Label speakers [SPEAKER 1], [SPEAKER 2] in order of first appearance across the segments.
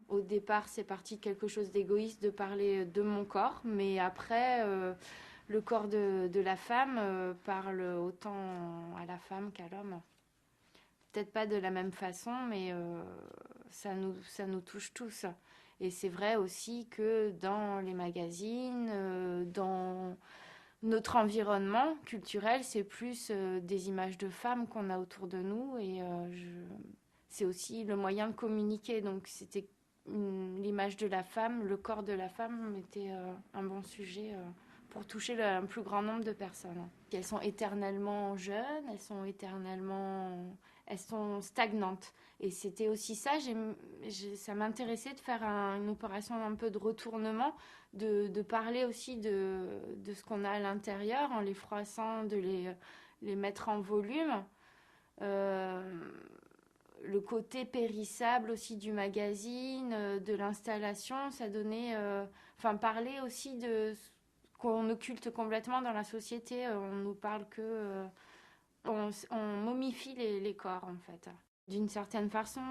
[SPEAKER 1] Au départ, c'est parti de quelque chose d'égoïste de parler de mon corps, mais après, le corps de la femme parle autant à la femme qu'à l'homme. Peut-être pas de la même façon, mais ça nous touche tous. Et c'est vrai aussi que dans les magazines, dans notre environnement culturel, c'est plus des images de femmes qu'on a autour de nous. Et c'est aussi le moyen de communiquer. Donc c'était l'image de la femme, le corps de la femme était un bon sujet pour toucher un plus grand nombre de personnes. Elles sont éternellement jeunes, elles sont stagnantes. Et c'était aussi ça, ça m'intéressait de faire une opération un peu de retournement, de parler aussi de ce qu'on a à l'intérieur en les froissant, les mettre en volume. Euh, le côté périssable aussi du magazine, de l'installation, ça donnait, parler aussi de ce qu'on occulte complètement dans la société. On nous parle que, on momifie les corps en fait. D'une certaine façon,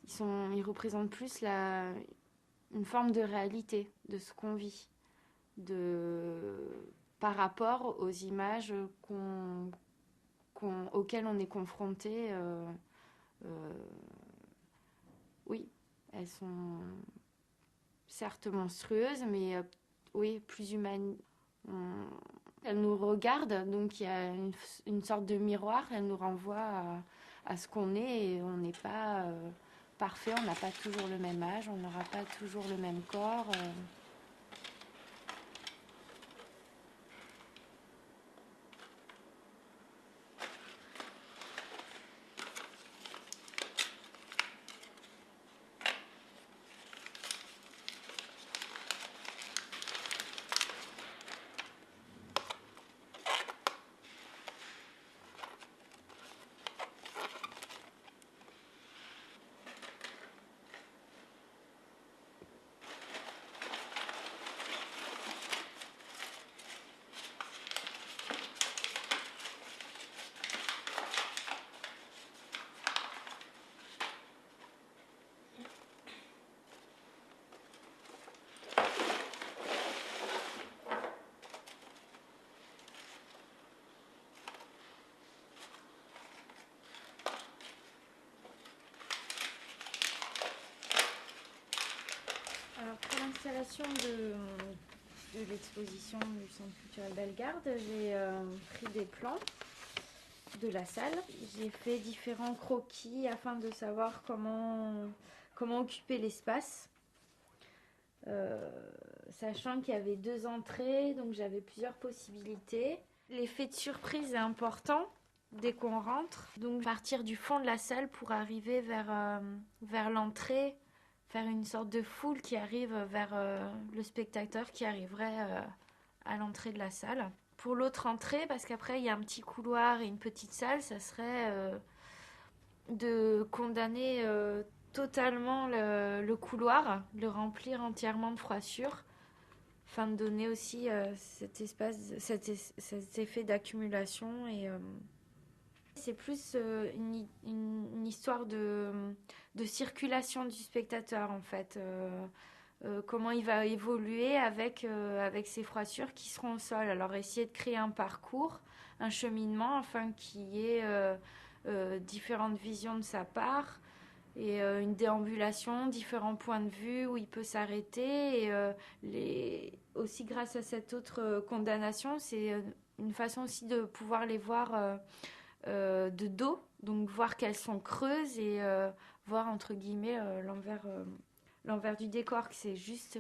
[SPEAKER 1] ils représentent plus une forme de réalité de ce qu'on vit, de, par rapport aux images auxquelles on est confronté. Euh, oui, elles sont certes monstrueuses, mais oui, plus humaines. Elles nous regardent, donc il y a une sorte de miroir, elles nous renvoient à ce qu'on est et on n'est pas parfait, on n'a pas toujours le même âge, on n'aura pas toujours le même corps. Alors pour l'installation de l'exposition du Centre culturel Bellegarde, j'ai pris des plans de la salle. J'ai fait différents croquis afin de savoir comment occuper l'espace. Euh, Sachant qu'il y avait 2 entrées, donc j'avais plusieurs possibilités. L'effet de surprise est important dès qu'on rentre. Donc partir du fond de la salle pour arriver vers l'entrée, faire une sorte de foule qui arrive vers le spectateur qui arriverait à l'entrée de la salle. Pour l'autre entrée, parce qu'après il y a un petit couloir et une petite salle, ça serait de condamner totalement le couloir, le remplir entièrement de froissures, afin de donner aussi cet effet d'accumulation. Et c'est plus une histoire de circulation du spectateur en fait. Comment il va évoluer avec ces froissures qui seront au sol. Alors essayer de créer un parcours, un cheminement, afin qu'il y ait différentes visions de sa part et une déambulation, différents points de vue où il peut s'arrêter. Et aussi grâce à cette autre condamnation, c'est une façon aussi de pouvoir les voir de dos, donc voir qu'elles sont creuses et voir entre guillemets l'envers du décor, que c'est juste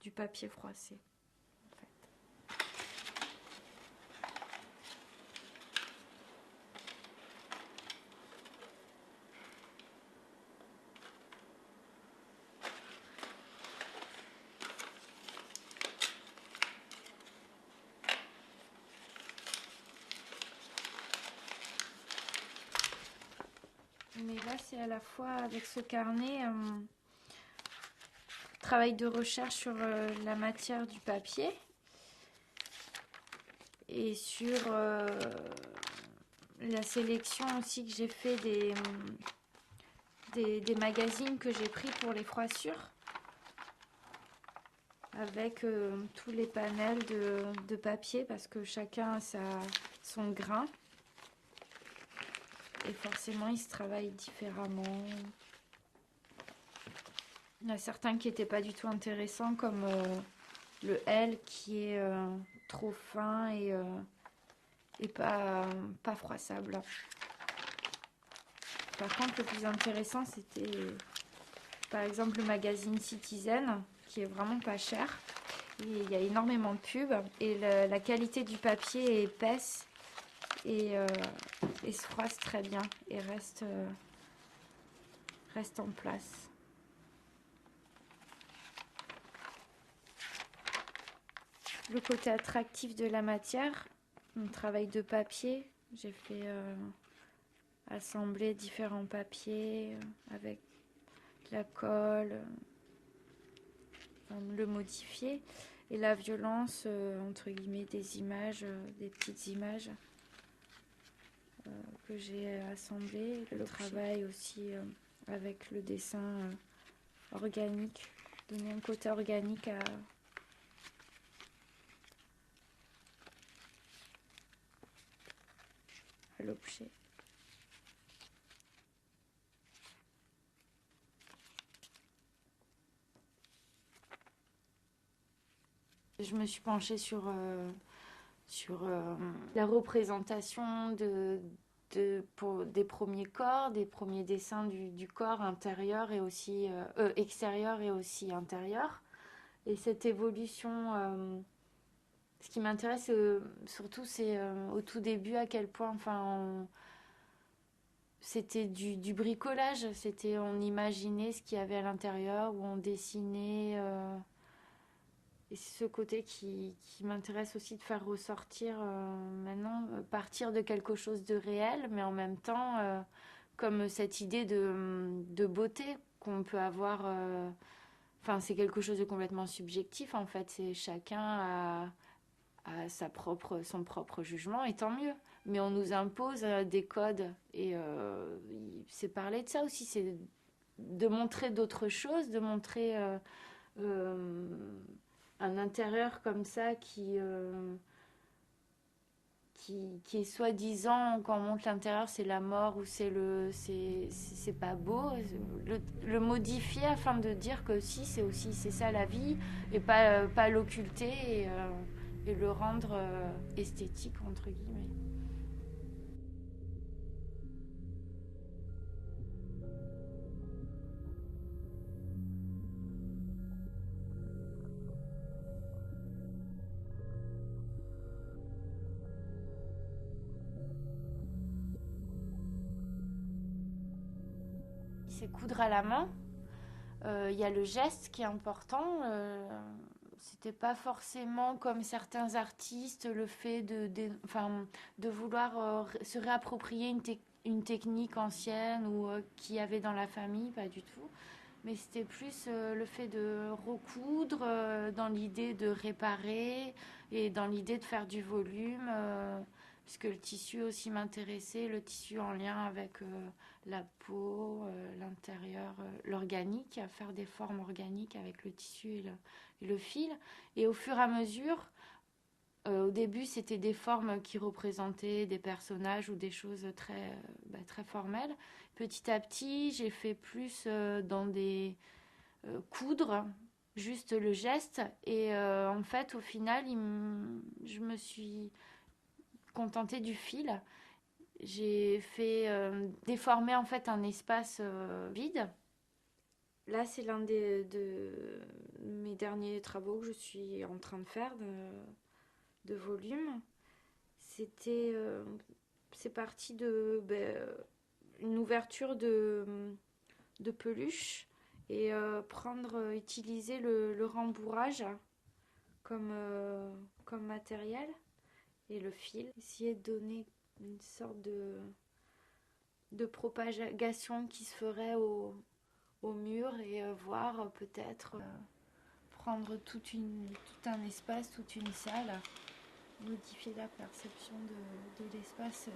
[SPEAKER 1] du papier froissé. En fait. Mais là, c'est à la fois avec ce carnet, travail de recherche sur la matière du papier et sur la sélection aussi que j'ai fait des magazines que j'ai pris pour les froissures, avec tous les panels de papier, parce que chacun a son grain. Et forcément, il se travaille différemment. Il y en a certains qui n'étaient pas du tout intéressants, comme le L qui est trop fin et pas froissable. Par contre, le plus intéressant, c'était par exemple le magazine Citizen, qui est vraiment pas cher. Il y a énormément de pubs et la qualité du papier est épaisse et se froisse très bien et reste en place. Le côté attractif de la matière, mon travail de papier, j'ai fait assembler différents papiers avec de la colle, le modifier, et la violence entre guillemets des images, des petites images que j'ai assemblées, le travail aussi avec le dessin organique, donner un côté organique à l'objet. Je me suis penchée sur la représentation des premiers corps, des premiers dessins du corps intérieur et aussi extérieur et aussi intérieur. Et cette évolution, ce qui m'intéresse surtout, c'est au tout début à quel point, c'était du bricolage. On imaginait ce qu'il y avait à l'intérieur, où on dessinait. Et c'est ce côté qui m'intéresse aussi de faire ressortir maintenant, partir de quelque chose de réel, mais en même temps, comme cette idée de beauté qu'on peut avoir. C'est quelque chose de complètement subjectif en fait. C'est chacun a son propre jugement, et tant mieux. Mais on nous impose des codes et c'est parler de ça aussi, c'est de montrer d'autres choses, de montrer un intérieur comme ça qui est soi-disant, quand on montre l'intérieur, c'est la mort ou c'est pas beau. Le modifier afin de dire que si, c'est ça la vie, et pas l'occulter et le rendre esthétique, entre guillemets. C'est coudre à la main. Il y a le geste qui est important. C'était pas forcément comme certains artistes le fait de vouloir se réapproprier une technique ancienne ou qu'il y avait dans la famille, pas du tout. Mais c'était plus le fait de recoudre dans l'idée de réparer et dans l'idée de faire du volume, puisque le tissu aussi m'intéressait, le tissu en lien avec la peau, l'intérieur, l'organique, à faire des formes organiques avec le tissu et le fil. Et au fur et à mesure, au début, c'était des formes qui représentaient des personnages ou des choses très formelles. Petit à petit, j'ai fait plus dans des coudre, juste le geste. Et en fait, au final, je me suis contentée du fil. J'ai fait déformer en fait un espace vide. Là, c'est l'un de mes derniers travaux que je suis en train de faire de volume. C'est parti de une ouverture de peluche et utiliser le rembourrage comme matériel et le fil. Essayer de donner une sorte de propagation qui se ferait au mur et voir peut-être prendre tout un espace, toute une salle, modifier la perception de l'espace